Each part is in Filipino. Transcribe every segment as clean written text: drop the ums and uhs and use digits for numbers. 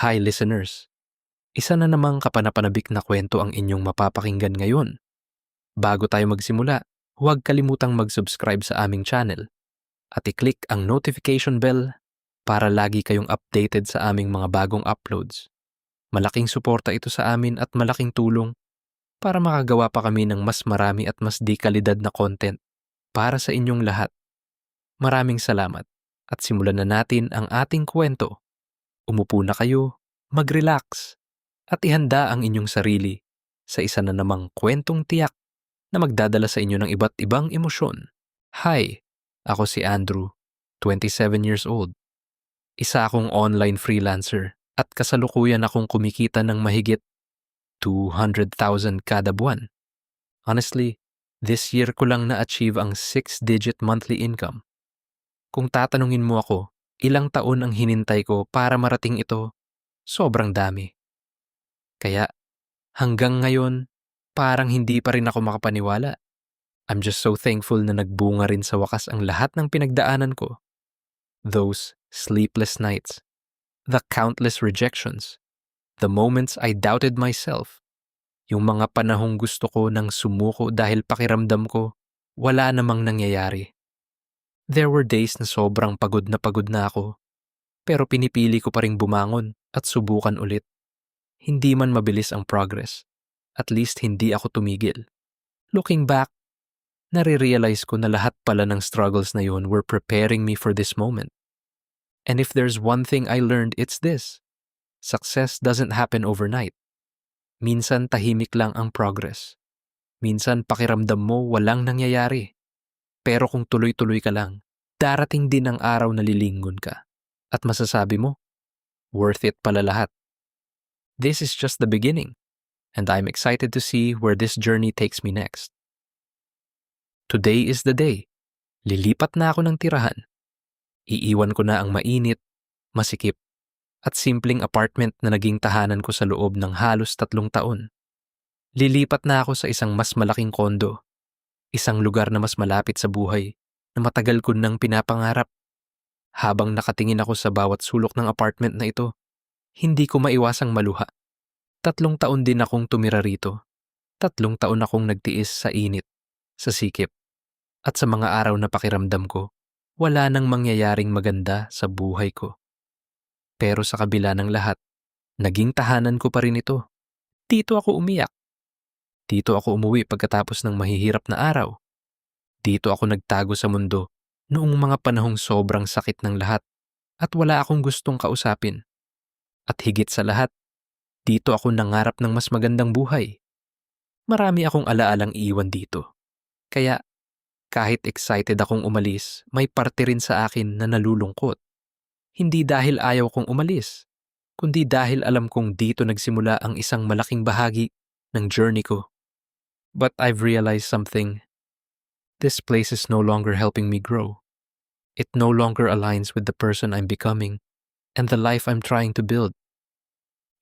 Hi listeners! Isa na namang kapanapanabik na kwento ang inyong mapapakinggan ngayon. Bago tayo magsimula, huwag kalimutang mag-subscribe sa aming channel at i-click ang notification bell para lagi kayong updated sa aming mga bagong uploads. Malaking suporta ito sa amin at malaking tulong para makagawa pa kami ng mas marami at mas di kalidad na content para sa inyong lahat. Maraming salamat at simulan na natin ang ating kwento. Umupo na kayo, mag-relax, at ihanda ang inyong sarili sa isa na namang kwentong tiyak na magdadala sa inyo ng iba't ibang emosyon. Hi, ako si Andrew, 27 years old. Isa akong online freelancer at kasalukuyan akong kumikita ng mahigit 200,000 kada buwan. Honestly, this year ko lang na-achieve ang 6-digit monthly income. Kung tatanungin mo ako, ilang taon ang hinintay ko para marating ito, sobrang dami. Kaya hanggang ngayon, parang hindi pa rin ako makapaniwala. I'm just so thankful na nagbunga rin sa wakas ang lahat ng pinagdaanan ko. Those sleepless nights, the countless rejections, the moments I doubted myself, yung mga panahong gusto ko nang sumuko dahil pakiramdam ko wala namang nangyayari. There were days na sobrang pagod na ako, pero pinipili ko pa ring bumangon at subukan ulit. Hindi man mabilis ang progress, at least hindi ako tumigil. Looking back, nare-realize ko na lahat pala ng struggles na yun were preparing me for this moment. And if there's one thing I learned, it's this. Success doesn't happen overnight. Minsan tahimik lang ang progress. Minsan pakiramdam mo walang nangyayari. Pero kung tuloy-tuloy ka lang, darating din ang araw na lilingon ka. At masasabi mo, worth it pala lahat. This is just the beginning, and I'm excited to see where this journey takes me next. Today is the day. Lilipat na ako ng tirahan. Iiwan ko na ang mainit, masikip, at simpleng apartment na naging tahanan ko sa loob ng halos 3 taon. Lilipat na ako sa isang mas malaking kondo, isang lugar na mas malapit sa buhay na matagal ko nang pinapangarap. Habang nakatingin ako sa bawat sulok ng apartment na ito, hindi ko maiwasang maluha. 3 taon din akong tumira rito. 3 taon akong nagtiis sa init, sa sikip, at sa mga araw na pakiramdam ko, wala nang mangyayaring maganda sa buhay ko. Pero sa kabila ng lahat, naging tahanan ko pa rin ito. Dito ako umiyak. Dito ako umuwi pagkatapos ng mahihirap na araw. Dito ako nagtago sa mundo noong mga panahong sobrang sakit ng lahat at wala akong gustong kausapin. At higit sa lahat, dito ako nangarap ng mas magandang buhay. Marami akong alaalang iiwan dito. Kaya kahit excited akong umalis, may parte rin sa akin na nalulungkot. Hindi dahil ayaw kong umalis, kundi dahil alam kong dito nagsimula ang isang malaking bahagi ng journey ko. But I've realized something. This place is no longer helping me grow. It no longer aligns with the person I'm becoming and the life I'm trying to build.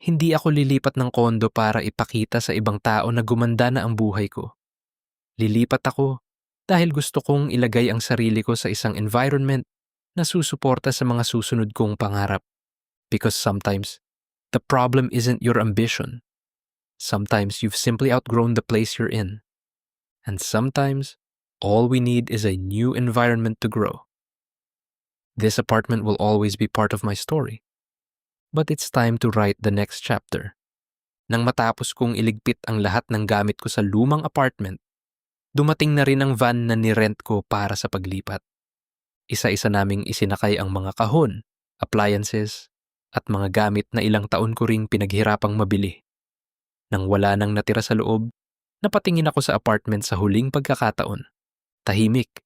Hindi ako lilipat ng kondo para ipakita sa ibang tao na gumanda na ang buhay ko. Lilipat ako dahil gusto kong ilagay ang sarili ko sa isang environment na susuporta sa mga susunod kong pangarap. Because sometimes, the problem isn't your ambition. Sometimes you've simply outgrown the place you're in. And sometimes, all we need is a new environment to grow. This apartment will always be part of my story. But it's time to write the next chapter. Nang matapos kong iligpit ang lahat ng gamit ko sa lumang apartment, dumating na rin ang van na nirent ko para sa paglipat. Isa-isa naming isinakay ang mga kahon, appliances, at mga gamit na ilang taon ko ring pinaghirapang mabili. Nang wala nang natira sa loob, napatingin ako sa apartment sa huling pagkakataon. Tahimik.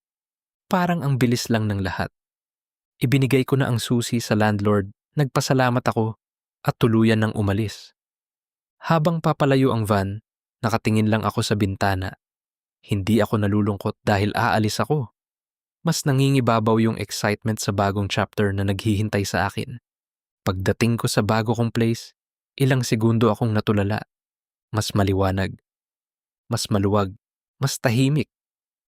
Parang ang bilis lang ng lahat. Ibinigay ko na ang susi sa landlord, nagpasalamat ako, at tuluyan nang umalis. Habang papalayo ang van, nakatingin lang ako sa bintana. Hindi ako nalulungkot dahil aalis ako. Mas nangingibabaw yung excitement sa bagong chapter na naghihintay sa akin. Pagdating ko sa bago kong place, ilang segundo akong natulala. Mas maliwanag, mas maluwag, mas tahimik.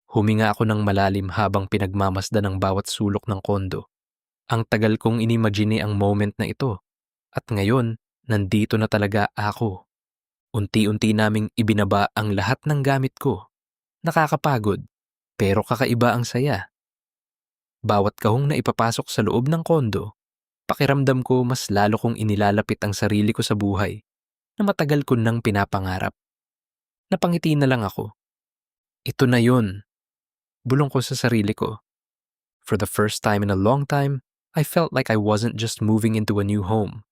Huminga ako ng malalim habang pinagmamasdan ang bawat sulok ng kondo. Ang tagal kong inimagine ang moment na ito. At ngayon, nandito na talaga ako. Unti-unti naming ibinaba ang lahat ng gamit ko. Nakakapagod, pero kakaiba ang saya. Bawat kahong na ipapasok sa loob ng kondo, pakiramdam ko mas lalo kong inilalapit ang sarili ko sa buhay na matagal ko nang pinapangarap. Napangiti na lang ako. Ito na yun. Bulong ko sa sarili ko. For the first time in a long time, I felt like I wasn't just moving into a new home.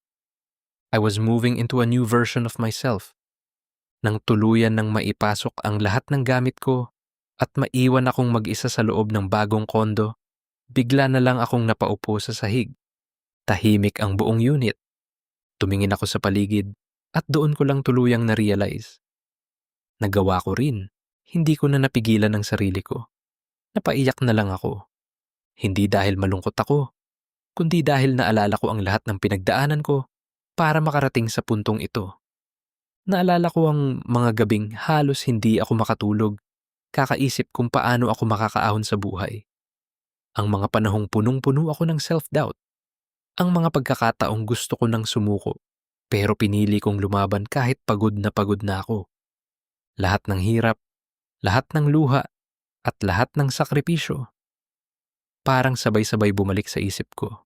I was moving into a new version of myself. Nang tuluyan ng maipasok ang lahat ng gamit ko at maiwan akong mag-isa sa loob ng bagong kondo, bigla na lang akong napaupo sa sahig. Tahimik ang buong unit. Tumingin ako sa paligid at doon ko lang tuluyang na-realize. Nagawa ko rin. Hindi ko na napigilan ang sarili ko. Napaiyak na lang ako. Hindi dahil malungkot ako, kundi dahil naalala ko ang lahat ng pinagdaanan ko para makarating sa puntong ito. Naalala ko ang mga gabing halos hindi ako makatulog, kakaisip kung paano ako makakaahon sa buhay. Ang mga panahong punong-puno ako ng self-doubt. Ang mga pagkakataong gusto ko nang sumuko, pero pinili kong lumaban kahit pagod na ako. Lahat ng hirap, lahat ng luha, at lahat ng sakripisyo, parang sabay-sabay bumalik sa isip ko.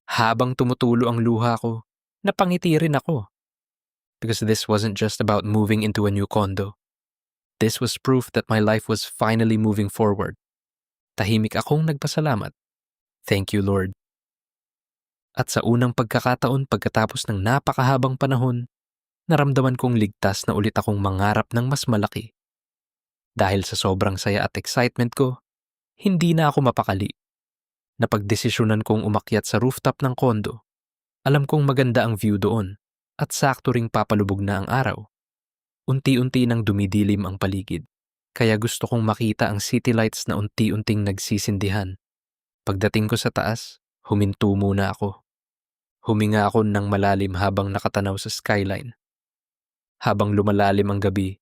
Habang tumutulo ang luha ko, napangiti rin ako. Because this wasn't just about moving into a new condo. This was proof that my life was finally moving forward. Tahimik akong nagpasalamat. Thank you, Lord. At sa unang pagkakataon pagkatapos ng napakahabang panahon, naramdaman kong ligtas na ulit akong mangarap ng mas malaki. Dahil sa sobrang saya at excitement ko, hindi na ako mapakali. Napagdesisyonan kong umakyat sa rooftop ng kondo. Alam kong maganda ang view doon at sakto ring papalubog na ang araw. Unti-unti nang dumidilim ang paligid, kaya gusto kong makita ang city lights na unti-unting nagsisindihan. Pagdating ko sa taas, huminto muna ako. Huminga ako ng malalim habang nakatanaw sa skyline. Habang lumalalim ang gabi,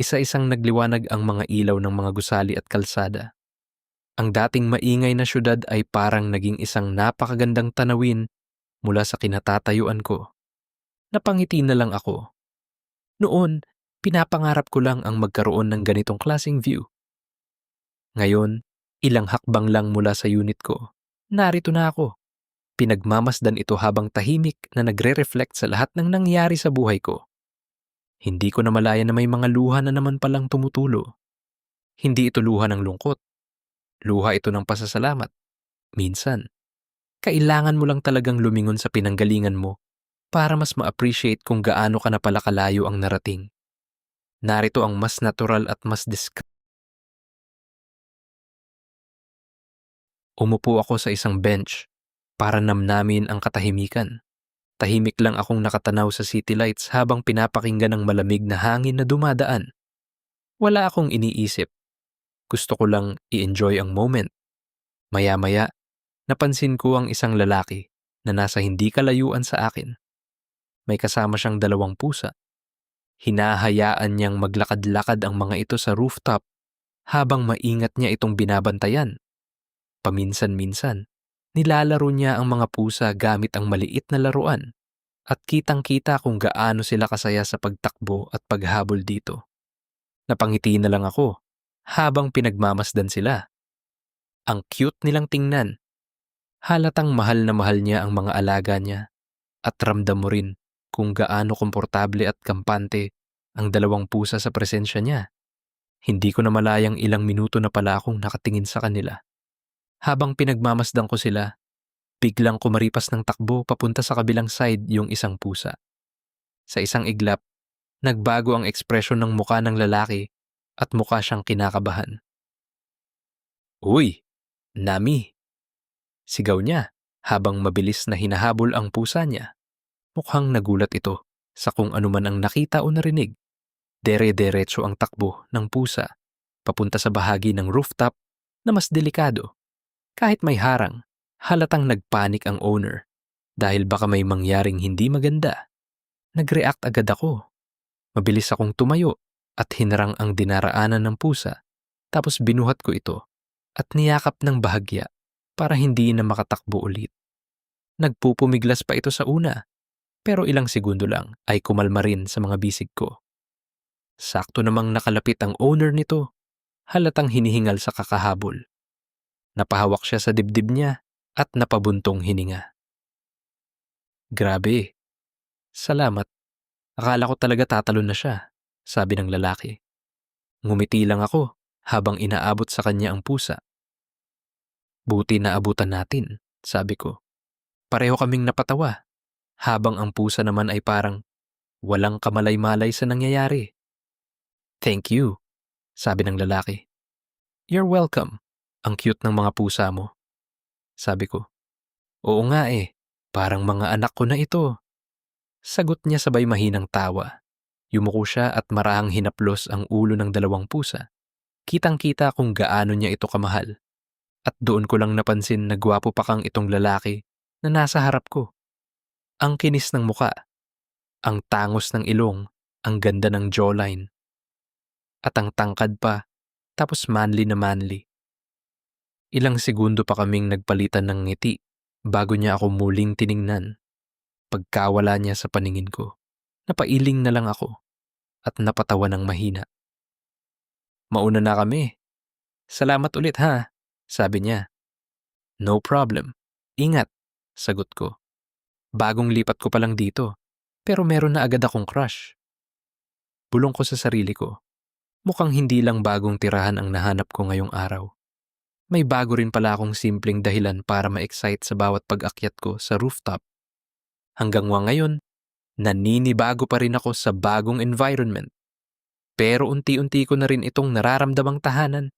isa-isang nagliwanag ang mga ilaw ng mga gusali at kalsada. Ang dating maingay na syudad ay parang naging isang napakagandang tanawin mula sa kinatatayuan ko. Napangiti na lang ako. Noon, pinapangarap ko lang ang magkaroon ng ganitong klaseng view. Ngayon, ilang hakbang lang mula sa unit ko, narito na ako. Pinagmamasdan ito habang tahimik na nagre-reflect sa lahat ng nangyari sa buhay ko. Hindi ko na malaya na may mga luha na naman palang tumutulo. Hindi ito luha ng lungkot. Luha ito ng pasasalamat. Minsan, kailangan mo lang talagang lumingon sa pinanggalingan mo para mas ma-appreciate kung gaano ka na pala kalayo ang narating. Narito ang mas natural at mas Umupo ako sa isang bench para namnamin ang katahimikan. Tahimik lang akong nakatanaw sa city lights habang pinapakinggan ang malamig na hangin na dumadaan. Wala akong iniisip. Gusto ko lang i-enjoy ang moment. Maya-maya, napansin ko ang isang lalaki na nasa hindi kalayuan sa akin. May kasama siyang 2 pusa. Hinahayaan niyang maglakad-lakad ang mga ito sa rooftop habang maingat niya itong binabantayan. Paminsan-minsan, nilalaro niya ang mga pusa gamit ang maliit na laruan at kitang-kita kung gaano sila kasaya sa pagtakbo at paghabol dito. Napangiti na lang ako habang pinagmamasdan sila. Ang cute nilang tingnan. Halatang mahal na mahal niya ang mga alaga niya at ramdam mo rin kung gaano komportable at kampante ang 2 pusa sa presensya niya. Hindi ko na malayang ilang minuto na pala akong nakatingin sa kanila. Habang pinagmamasdan ko sila, biglang kumaripas ng takbo papunta sa kabilang side yung isang pusa. Sa isang iglap, nagbago ang ekspresyon ng muka ng lalaki at mukha siyang kinakabahan. "Uy, Nami!" Sigaw niya habang mabilis na hinahabol ang pusa niya. Mukhang nagulat ito sa kung anuman ang nakita o narinig. Dere-derecho ang takbo ng pusa papunta sa bahagi ng rooftop na mas delikado. Kahit may harang, halatang nagpanik ang owner dahil baka may mangyaring hindi maganda. Nag-react agad ako. Mabilis akong tumayo at hinarang ang dinaraanan ng pusa, tapos binuhat ko ito at niyakap ng bahagya para hindi na makatakbo ulit. Nagpupumiglas pa ito sa una, Pero ilang segundo lang ay kumalma rin sa mga bisig ko. Sakto namang nakalapit ang owner nito, halatang hinihingal sa kakahabol. Napahawak siya sa dibdib niya at napabuntong hininga. Grabe. Salamat. Akala ko talaga tatalon na siya, sabi ng lalaki. Ngumiti lang ako habang inaabot sa kanya ang pusa. Buti na abutan natin, sabi ko. Pareho kaming napatawa, habang ang pusa naman ay parang walang kamalay-malay sa nangyayari. Thank you, sabi ng lalaki. You're welcome. Ang cute ng mga pusa mo, sabi ko. Oo nga eh, parang mga anak ko na ito. Sagot niya sabay mahinang tawa. Yumuko siya at marahang hinaplos ang ulo ng dalawang pusa. Kitang-kita kung gaano niya ito kamahal. At doon ko lang napansin na gwapo pa kang itong lalaki na nasa harap ko. Ang kinis ng muka, ang tangos ng ilong, ang ganda ng jawline. At ang tangkad pa, tapos manly na manly. Ilang segundo pa kaming nagpalitan ng ngiti bago niya ako muling tiningnan. Pagkawala niya sa paningin ko, napailing na lang ako at napatawa ng mahina. Mauna na kami. Salamat ulit ha, sabi niya. No problem. Ingat, sagot ko. Bagong lipat ko pa lang dito, pero meron na agad akong crush. Bulong ko sa sarili ko. Mukhang hindi lang bagong tirahan ang nahanap ko ngayong araw. May bago rin pala akong simpleng dahilan para ma-excite sa bawat pag-akyat ko sa rooftop. Hanggang ngayon, naninibago pa rin ako sa bagong environment. Pero unti-unti ko na rin itong nararamdamang tahanan.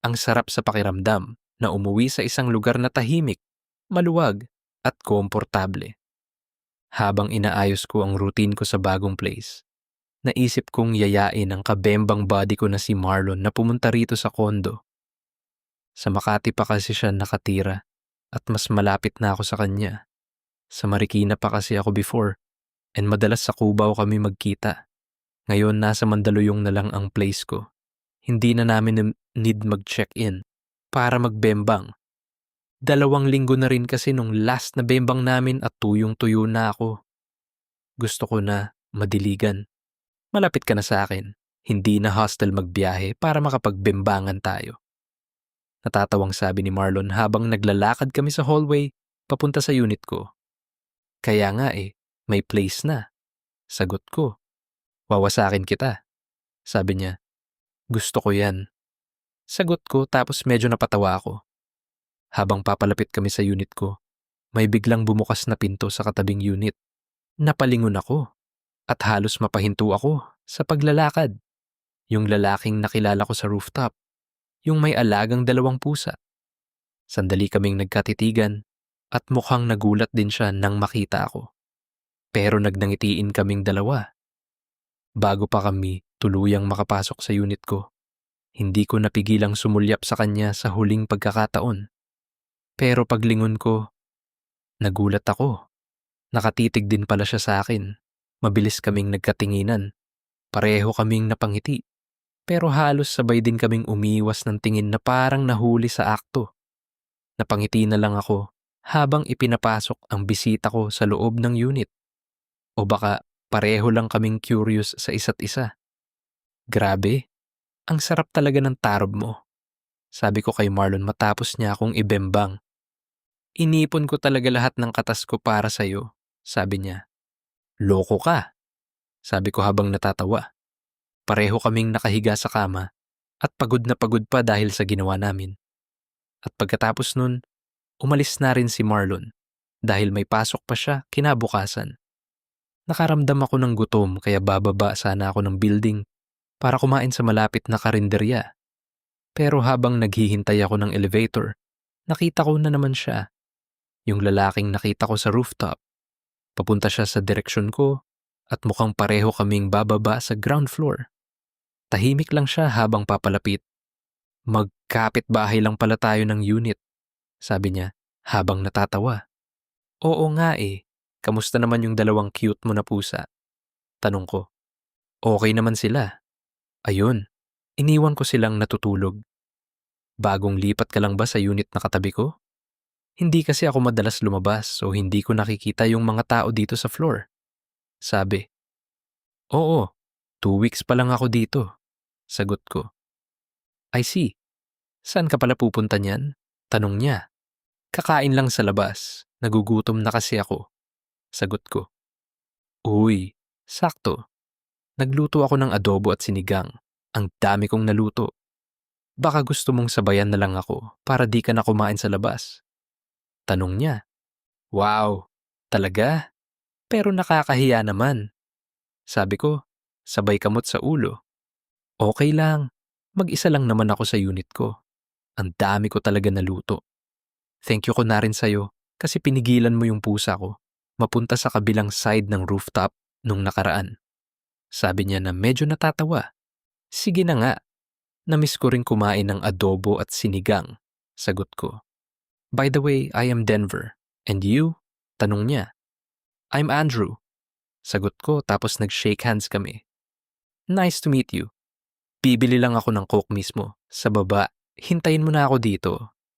Ang sarap sa pakiramdam na umuwi sa isang lugar na tahimik, maluwag at komportable. Habang inaayos ko ang routine ko sa bagong place, naisip kong yayain ang kabembang body ko na si Marlon na pumunta rito sa kondo. Sa Makati pa kasi siya nakatira at mas malapit na ako sa kanya. Sa Marikina pa kasi ako before and madalas sa Cubao kami magkita. Ngayon nasa Mandaluyong na lang ang place ko. Hindi na namin need mag-check-in para magbembang. 2 linggo na rin kasi nung last na bembang namin at tuyong-tuyo na ako. Gusto ko na madiligan. Malapit ka na sa akin. Hindi na hostel magbiyahe para makapagbembangan tayo. Natatawang sabi ni Marlon habang naglalakad kami sa hallway papunta sa unit ko. Kaya nga eh, may place na. Sagot ko. Wawasakin kita. Sabi niya. Gusto ko yan. Sagot ko tapos medyo napatawa ako. Habang papalapit kami sa unit ko, may biglang bumukas na pinto sa katabing unit. Napalingon ako at halos mapahinto ako sa paglalakad. Yung lalaking nakilala ko sa rooftop. Yung may alagang 2 pusa. Sandali kaming nagkatitigan at mukhang nagulat din siya nang makita ako. Pero nagnangitiin kaming 2. Bago pa kami tuluyang makapasok sa unit ko, hindi ko napigilang sumulyap sa kanya sa huling pagkakataon. Pero paglingon ko, nagulat ako. Nakatitig din pala siya sa akin. Mabilis kaming nagkatinginan. Pareho kaming napangiti. Pero halos sabay din kaming umiwas ng tingin na parang nahuli sa akto. Napangiti na lang ako habang ipinapasok ang bisita ko sa loob ng unit. O baka pareho lang kaming curious sa isa't isa. Grabe, ang sarap talaga ng tarob mo, sabi ko kay Marlon matapos niya akong ibembang. Inipon ko talaga lahat ng katas ko para sa'yo, sabi niya. Loko ka, sabi ko habang natatawa. Pareho kaming nakahiga sa kama at pagod na pagod pa dahil sa ginawa namin. At pagkatapos nun, umalis na rin si Marlon dahil may pasok pa siya kinabukasan. Nakaramdam ako ng gutom kaya bababa sana ako ng building para kumain sa malapit na karinderya. Pero habang naghihintay ako ng elevator, nakita ko na naman siya. Yung lalaking nakita ko sa rooftop. Papunta siya sa direksyon ko at mukhang pareho kaming bababa sa ground floor. Tahimik lang siya habang papalapit. Magkapit bahay lang pala tayo ng unit, sabi niya habang natatawa. Oo nga eh, kamusta naman yung 2 cute mo na pusa? Tanong ko. Okay naman sila. Ayun, iniwan ko silang natutulog. Bagong lipat ka lang ba sa unit na katabi ko? Hindi kasi ako madalas lumabas so hindi ko nakikita yung mga tao dito sa floor. Sabi, oo, 2 weeks pa lang ako dito. Sagot ko, I see. Saan ka pala pupunta niyan? Tanong niya. Kakain lang sa labas. Nagugutom na kasi ako. Sagot ko. Uy, sakto. Nagluto ako ng adobo at sinigang. Ang dami kong naluto. Baka gusto mong sabayan na lang ako para di ka na kumain sa labas. Tanong niya. Wow, talaga? Pero nakakahiya naman. Sabi ko, sabay kamot sa ulo. Okay lang. Mag-isa lang naman ako sa unit ko. Ang dami ko talaga naluto. Thank you ko na rin sa'yo kasi pinigilan mo yung pusa ko mapunta sa kabilang side ng rooftop nung nakaraan. Sabi niya na medyo natatawa. Sige na nga, namiss ko rin kumain ng adobo at sinigang. Sagot ko. By the way, I am Denver. And you? Tanong niya. I'm Andrew. Sagot ko tapos nag-shake hands kami. Nice to meet you. Bibili lang ako ng Coke mismo. Sa baba, hintayin mo na ako dito.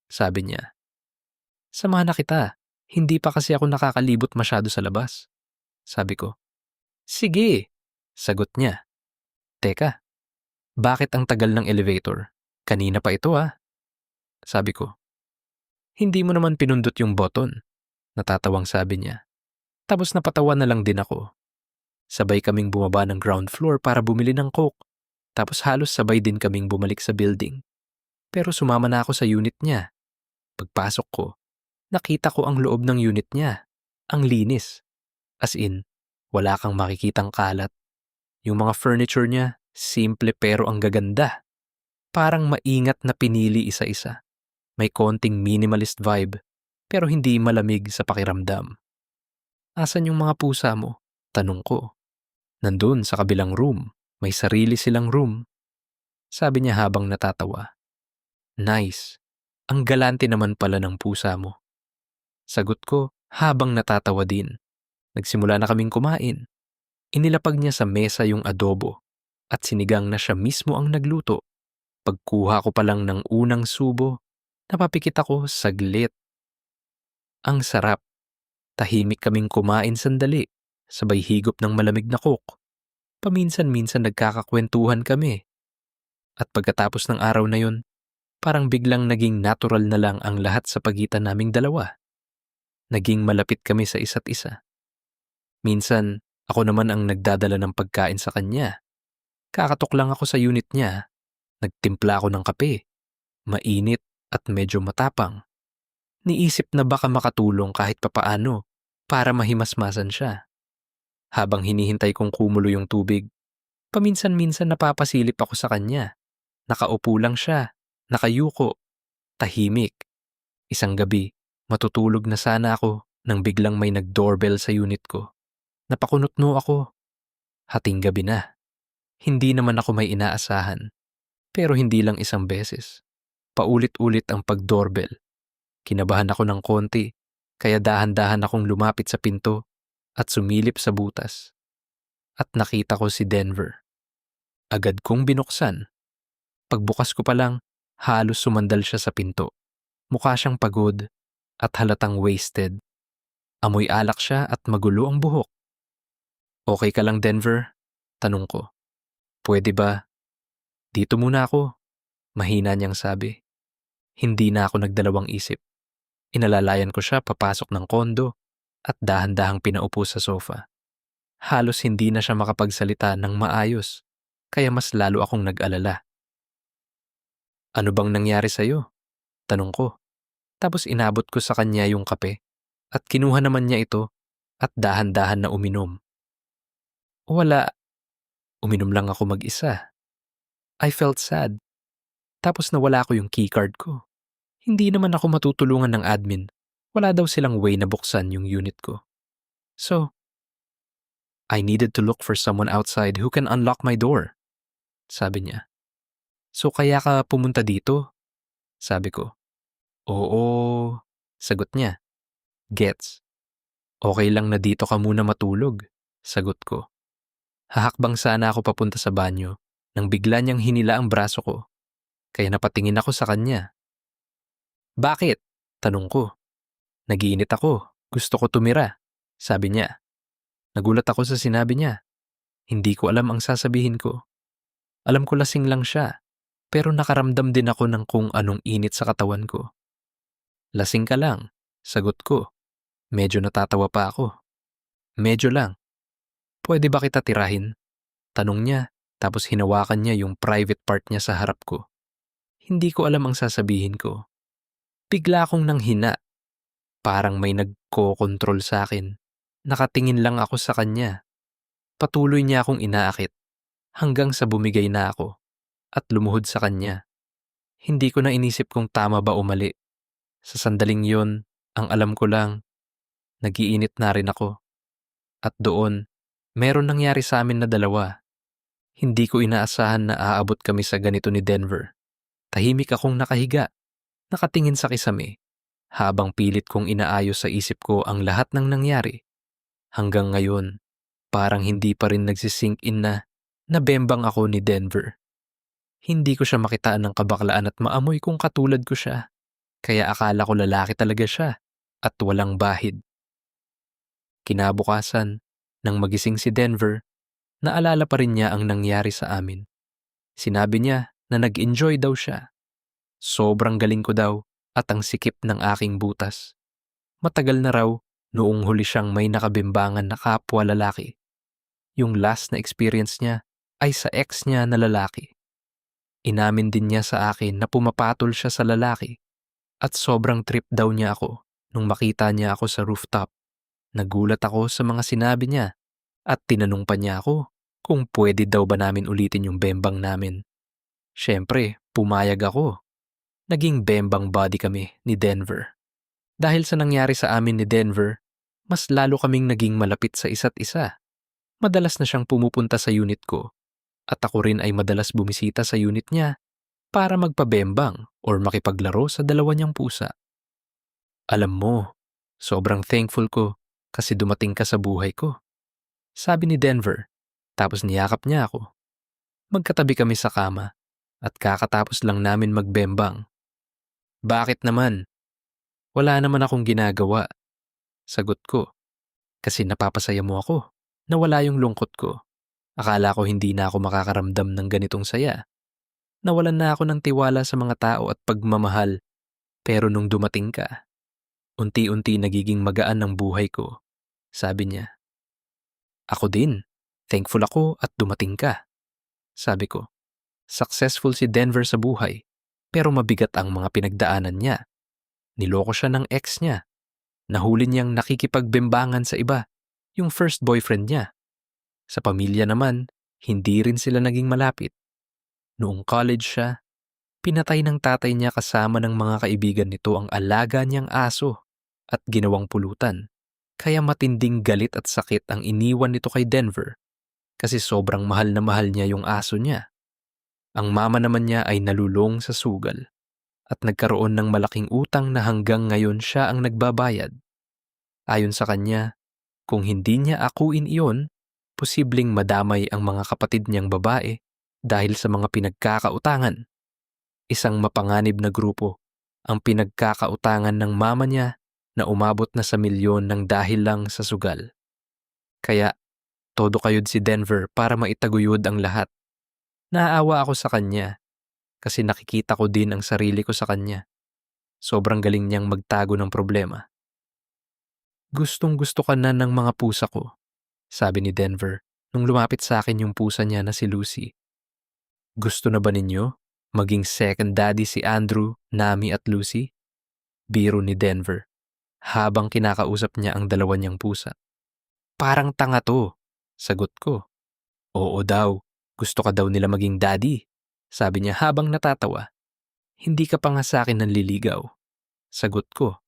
Sabi niya. Samahan na kita. Hindi pa kasi ako nakakalibot masyado sa labas. Sabi ko. Sige. Sagot niya. Teka, bakit ang tagal ng elevator? Kanina pa ito ah. Sabi ko. Hindi mo naman pinundot yung button. Natatawang sabi niya. Tapos napatawa na lang din ako. Sabay kaming bumaba ng ground floor para bumili ng Coke. Tapos halos sabay din kaming bumalik sa building. Pero sumama na ako sa unit niya. Pagpasok ko, nakita ko ang loob ng unit niya. Ang linis. As in, wala kang makikitang kalat. Yung mga furniture niya, simple pero ang gaganda. Parang maingat na pinili isa-isa. May konting minimalist vibe, pero hindi malamig sa pakiramdam. Asan yung mga pusa mo? Tanong ko. Nandun sa kabilang room. May sarili silang room. Sabi niya habang natatawa. Nice. Ang galante naman pala ng pusa mo. Sagot ko habang natatawa din. Nagsimula na kaming kumain. Inilapag niya sa mesa yung adobo at sinigang na siya mismo ang nagluto. Pagkuha ko pa lang ng unang subo, napapikit ako saglit. Ang sarap. Tahimik kaming kumain sandali, sabay higop ng malamig na Coke. Paminsan-minsan nagkakakwentuhan kami. At pagkatapos ng araw na yun, parang biglang naging natural na lang ang lahat sa pagitan naming dalawa. Naging malapit kami sa isa't isa. Minsan, ako naman ang nagdadala ng pagkain sa kanya. Kakatok lang ako sa unit niya. Nagtimpla ako ng kape. Mainit at medyo matapang. Niisip na baka makatulong kahit papaano para mahimasmasan siya. Habang hinihintay kong kumulo yung tubig, paminsan-minsan napapasilip ako sa kanya. Nakaupo lang siya, nakayuko, tahimik. Isang gabi, matutulog na sana ako nang biglang may nag-doorbell sa unit ko. Napakunotno ako. Hating gabi na. Hindi naman ako may inaasahan. Pero hindi lang isang beses. Paulit-ulit ang pag-doorbell. Kinabahan ako ng konti, kaya dahan-dahan akong lumapit sa pinto at sumilip sa butas. At nakita ko si Denver. Agad kong binuksan. Pagbukas ko pa lang, halos sumandal siya sa pinto. Mukha siyang pagod at halatang wasted. Amoy alak siya at magulo ang buhok. Okay ka lang, Denver? Tanong ko. Pwede ba? Dito muna ako. Mahina niyang sabi. Hindi na ako nagdalawang isip. Inalalayan ko siya papasok ng kondo at dahan-dahang pinaupo sa sofa. Halos hindi na siya makapagsalita ng maayos, kaya mas lalo akong nag-alala. Ano bang nangyari sa'yo? Tanong ko. Tapos inabot ko sa kanya yung kape at kinuha naman niya ito at dahan-dahan na uminom. Wala. Uminom lang ako mag-isa. I felt sad. Tapos nawala ko yung keycard ko. Hindi naman ako matutulungan ng admin. Wala daw silang way na buksan yung unit ko. So, I needed to look for someone outside who can unlock my door. Sabi niya. So kaya ka pumunta dito? Sabi ko. Oo. Sagot niya. Gets. Okay lang na dito ka muna matulog. Sagot ko. Hahakbang sana ako papunta sa banyo nang bigla niyang hinila ang braso ko. Kaya napatingin ako sa kanya. Bakit? Tanong ko. Nagiinit ako. Gusto ko tumira. Sabi niya. Nagulat ako sa sinabi niya. Hindi ko alam ang sasabihin ko. Alam ko lasing lang siya, pero nakaramdam din ako ng kung anong init sa katawan ko. Lasing ka lang, sagot ko. Medyo natatawa pa ako. Medyo lang. Pwede ba kita tirahin? Tanong niya, tapos hinawakan niya yung private part niya sa harap ko. Hindi ko alam ang sasabihin ko. Bigla akong nanghina. Parang may nagko-control sa akin. Nakatingin lang ako sa kanya. Patuloy niya akong inaakit hanggang sa bumigay na ako at lumuhod sa kanya. Hindi ko na inisip kung tama ba o mali. Sa sandaling yon, ang alam ko lang, nagiinit na rin ako. At doon, meron nangyari sa amin na dalawa. Hindi ko inaasahan na aabot kami sa ganito ni Denver. Tahimik akong nakahiga, nakatingin sa kisame, habang pilit kong inaayos sa isip ko ang lahat ng nangyari. Hanggang ngayon, parang hindi pa rin nagsisink in na nabembang ako ni Denver. Hindi ko siya makitaan ng kabaklaan at maamoy kung katulad ko siya. Kaya akala ko lalaki talaga siya at walang bahid. Kinabukasan, nang magising si Denver, naalala pa rin niya ang nangyari sa amin. Sinabi niya na nag-enjoy daw siya. Sobrang galing ko daw at ang sikip ng aking butas. Matagal na raw noong huli siyang may nakabimbangan na kapwa lalaki. Yung last na experience niya ay sa ex niya na lalaki. Inamin din niya sa akin na pumapatol siya sa lalaki at sobrang trip daw niya ako nung makita niya ako sa rooftop. Nagulat ako sa mga sinabi niya at tinanong pa niya ako kung pwede daw ba namin ulitin yung bembang namin. Siyempre, pumayag ako. Naging bembang body kami ni Denver. Dahil sa nangyari sa amin ni Denver, mas lalo kaming naging malapit sa isa't isa. Madalas na siyang pumupunta sa unit ko at ako rin ay madalas bumisita sa unit niya para magpabembang or makipaglaro sa dalawa niyang pusa. Alam mo, sobrang thankful ko kasi dumating ka sa buhay ko. Sabi ni Denver, tapos niyakap niya ako. Magkatabi kami sa kama at kakatapos lang namin magbembang. Bakit naman? Wala naman akong ginagawa. Sagot ko, kasi napapasaya mo ako. Nawala yung lungkot ko. Akala ko hindi na ako makakaramdam ng ganitong saya. Nawalan na ako ng tiwala sa mga tao at pagmamahal. Pero nung dumating ka, unti-unti nagiging magaan ang buhay ko. Sabi niya. Ako din. Thankful ako at dumating ka. Sabi ko. Successful si Denver sa buhay, pero mabigat ang mga pinagdaanan niya. Niloko siya ng ex niya. Nahuli niyang nakikipagbembangan sa iba, yung first boyfriend niya. Sa pamilya naman, hindi rin sila naging malapit. Noong college siya, pinatay ng tatay niya kasama ng mga kaibigan nito ang alaga niyang aso at ginawang pulutan. Kaya matinding galit at sakit ang iniwan nito kay Denver kasi sobrang mahal na mahal niya yung aso niya. Ang mama naman niya ay nalulong sa sugal at nagkaroon ng malaking utang na hanggang ngayon siya ang nagbabayad. Ayon sa kanya, kung hindi niya akuin iyon, posibleng madamay ang mga kapatid niyang babae dahil sa mga pinagkakautangan. Isang mapanganib na grupo ang pinagkakautangan ng mama niya na umabot na sa milyon ng dahil lang sa sugal. Kaya, todo kayod si Denver para maitaguyod ang lahat. Naaawa ako sa kanya kasi nakikita ko din ang sarili ko sa kanya. Sobrang galing niyang magtago ng problema. Gustong-gusto ka na ng mga pusa ko, sabi ni Denver nung lumapit sa akin yung pusa niya na si Lucy. Gusto na ba ninyo maging second daddy si Andrew, Nami at Lucy? Biro ni Denver habang kinakausap niya ang dalawa niyang pusa. Parang tanga to, sagot ko. Oo daw, gusto ka daw nila maging daddy, sabi niya habang natatawa. Hindi ka pa nga sa akin nanliligaw. Sagot ko.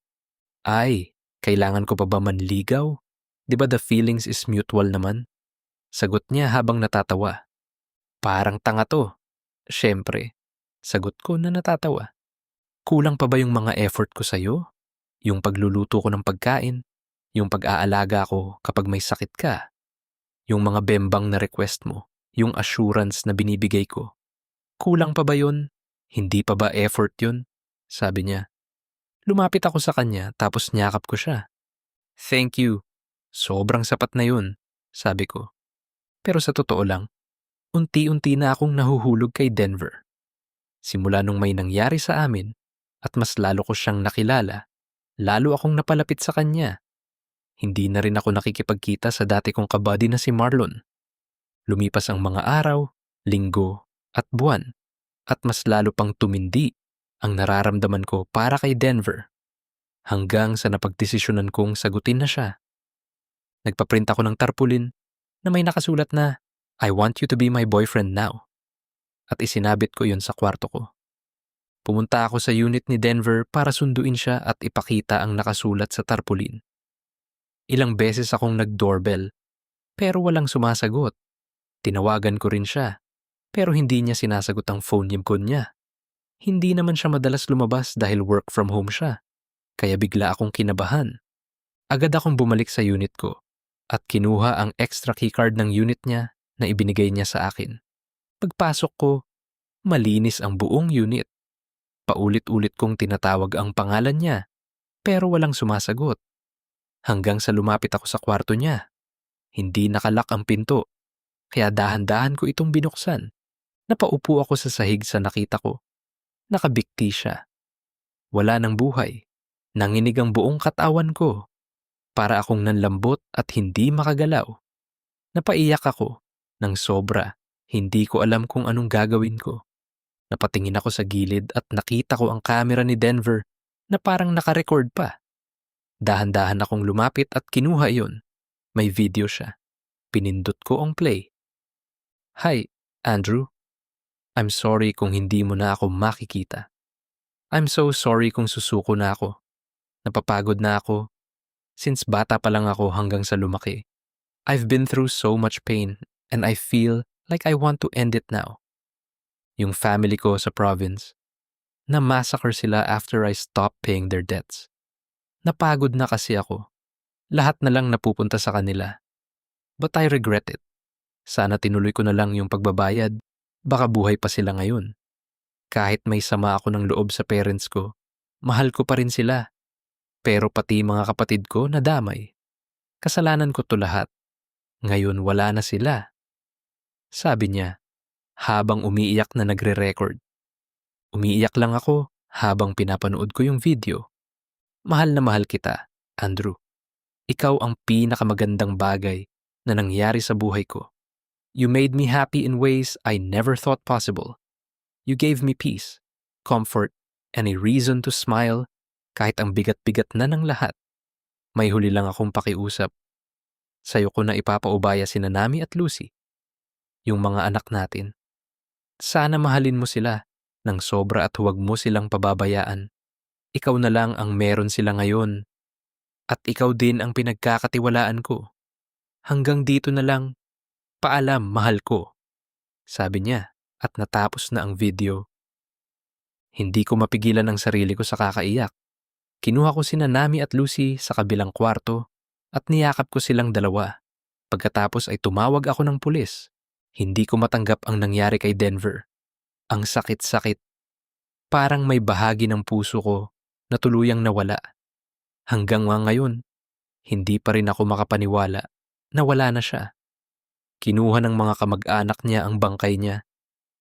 Ay, kailangan ko pa ba manligaw? Di ba the feelings is mutual naman? Sagot niya habang natatawa. Parang tanga to. Siyempre, sagot ko na natatawa. Kulang pa ba yung mga effort ko sa'yo? Yung pagluluto ko ng pagkain? Yung pag-aalaga ko kapag may sakit ka? Yung mga bembang na request mo? Yung assurance na binibigay ko? Kulang pa ba yun? Hindi pa ba effort yun? Sabi niya. Lumapit ako sa kanya tapos niyakap ko siya. "Thank you. Sobrang sapat na yun," sabi ko. Pero sa totoo lang, unti-unti na akong nahuhulog kay Denver. Simula nung may nangyari sa amin at mas lalo ko siyang nakilala, lalo akong napalapit sa kanya. Hindi na rin ako nakikipagkita sa dati kong kabady na si Marlon. Lumipas ang mga araw, linggo, at buwan, at mas lalo pang tumindi ang nararamdaman ko para kay Denver. Hanggang sa napagdesisyonan kong sagutin na siya. Nagpaprint ako ng tarpaulin na may nakasulat na, "I want you to be my boyfriend now." At isinabit ko yun sa kwarto ko. Pumunta ako sa unit ni Denver para sunduin siya at ipakita ang nakasulat sa tarpaulin. Ilang beses akong nag-doorbell, pero walang sumasagot. Tinawagan ko rin siya, pero hindi niya sinasagot ang phone niya. Hindi naman siya madalas lumabas dahil work from home siya, kaya bigla akong kinabahan. Agad akong bumalik sa unit ko at kinuha ang extra keycard ng unit niya na ibinigay niya sa akin. Pagpasok ko, malinis ang buong unit. Paulit-ulit kong tinatawag ang pangalan niya, pero walang sumasagot. Hanggang sa lumapit ako sa kwarto niya. Hindi nakalak ang pinto, kaya dahan-dahan ko itong binuksan. Napaupo ako sa sahig sa nakita ko. Nakabikti siya. Wala ng buhay. Nanginig ang buong katawan ko. Para akong nanlambot at hindi makagalaw. Napaiyak ako ng sobra. Hindi ko alam kung anong gagawin ko. Napatingin ako sa gilid at nakita ko ang camera ni Denver na parang nakarecord pa. Dahan-dahan akong lumapit at kinuha iyon. May video siya. Pinindot ko ang play. "Hi, Andrew. I'm sorry kung hindi mo na ako makikita. I'm so sorry kung susuko na ako. Napapagod na ako. Since bata pa lang ako hanggang sa lumaki. I've been through so much pain and I feel like I want to end it now. Yung family ko sa province, na-massacre sila after I stopped paying their debts. Napagod na kasi ako. Lahat na lang napupunta sa kanila. But I regret it. Sana tinuloy ko na lang yung pagbabayad. Baka buhay pa sila ngayon. Kahit may sama ako ng loob sa parents ko, mahal ko pa rin sila. Pero pati mga kapatid ko nadamay. Kasalanan ko to lahat. Ngayon wala na sila." Sabi niya, habang umiiyak na nagre-record. Umiiyak lang ako habang pinapanood ko yung video. "Mahal na mahal kita, Andrew. Ikaw ang pinakamagandang bagay na nangyari sa buhay ko. You made me happy in ways I never thought possible. You gave me peace, comfort, and a reason to smile kahit ang bigat-bigat na ng lahat. May huli lang akong pakiusap. Sa'yo ko na ipapaubaya sina Nami at Lucy, yung mga anak natin. Sana mahalin mo sila ng sobra at huwag mo silang pababayaan. Ikaw na lang ang meron sila ngayon. At ikaw din ang pinagkakatiwalaan ko. Hanggang dito na lang. Paalam, mahal ko." Sabi niya at natapos na ang video. Hindi ko mapigilan ang sarili ko sa kakaiyak. Kinuha ko sina Nami at Lucy sa kabilang kwarto at niyakap ko silang dalawa. Pagkatapos ay tumawag ako ng pulis. Hindi ko matanggap ang nangyari kay Denver. Ang sakit-sakit. Parang may bahagi ng puso ko na tuluyang nawala. Hanggang ngayon, hindi pa rin ako makapaniwala na wala na siya. Kinuha ng mga kamag-anak niya ang bangkay niya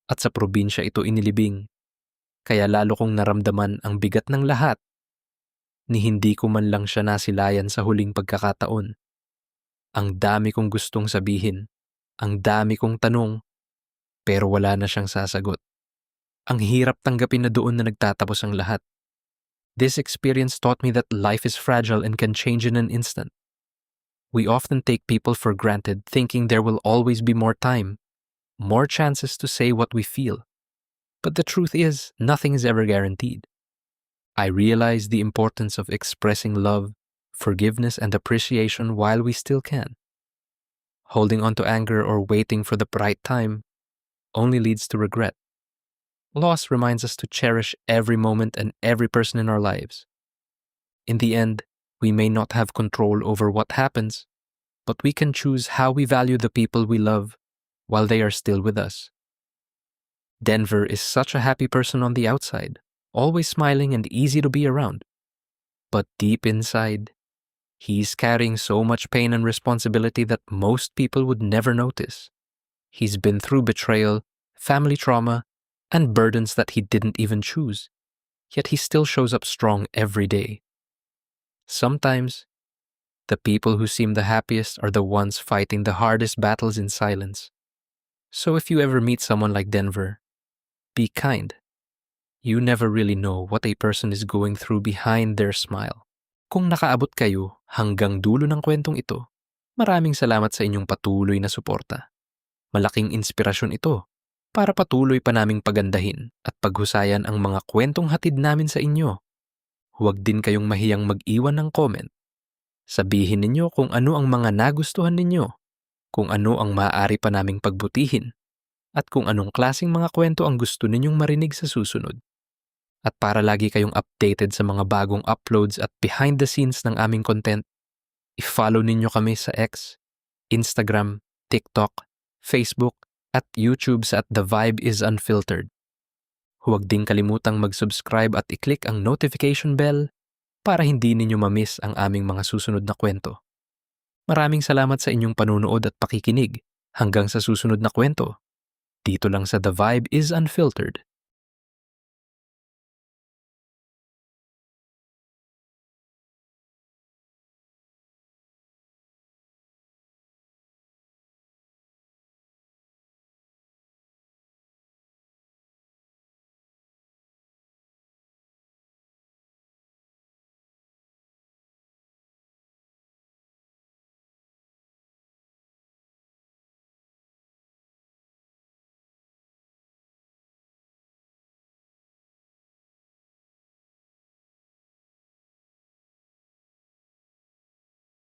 at sa probinsya ito inilibing. Kaya lalo kong naramdaman ang bigat ng lahat. Ni hindi ko man lang siya nasilayan sa huling pagkakataon. Ang dami kong gustong sabihin, ang dami kong tanong, pero wala na siyang sasagot. Ang hirap tanggapin na doon na nagtatapos ang lahat. This experience taught me that life is fragile and can change in an instant. We often take people for granted, thinking there will always be more time, more chances to say what we feel. But the truth is, nothing is ever guaranteed. I realize the importance of expressing love, forgiveness, and appreciation while we still can. Holding on to anger or waiting for the right time only leads to regret. Loss reminds us to cherish every moment and every person in our lives. In the end, we may not have control over what happens, but we can choose how we value the people we love while they are still with us. Denver is such a happy person on the outside, always smiling and easy to be around. But deep inside, he's carrying so much pain and responsibility that most people would never notice. He's been through betrayal, family trauma, and burdens that he didn't even choose. Yet he still shows up strong every day. Sometimes, the people who seem the happiest are the ones fighting the hardest battles in silence. So if you ever meet someone like Denver, be kind. You never really know what a person is going through behind their smile. Kung nakaabot kayo hanggang dulo ng kwentong ito, maraming salamat sa inyong patuloy na suporta. Malaking inspirasyon ito para patuloy pa naming pagandahin at paghusayan ang mga kwentong hatid namin sa inyo. Huwag din kayong mahiyang mag-iwan ng comment. Sabihin ninyo kung ano ang mga nagustuhan ninyo, kung ano ang maaari pa naming pagbutihin, at kung anong klaseng mga kwento ang gusto ninyong marinig sa susunod. At para lagi kayong updated sa mga bagong uploads at behind the scenes ng aming content, i-follow ninyo kami sa X, Instagram, TikTok, Facebook, at YouTube sa The Vibe is Unfiltered. Huwag din kalimutang mag-subscribe at i-click ang notification bell para hindi ninyo ma-miss ang aming mga susunod na kwento. Maraming salamat sa inyong panunood at pakikinig. Hanggang sa susunod na kwento. Dito lang sa The Vibe is Unfiltered.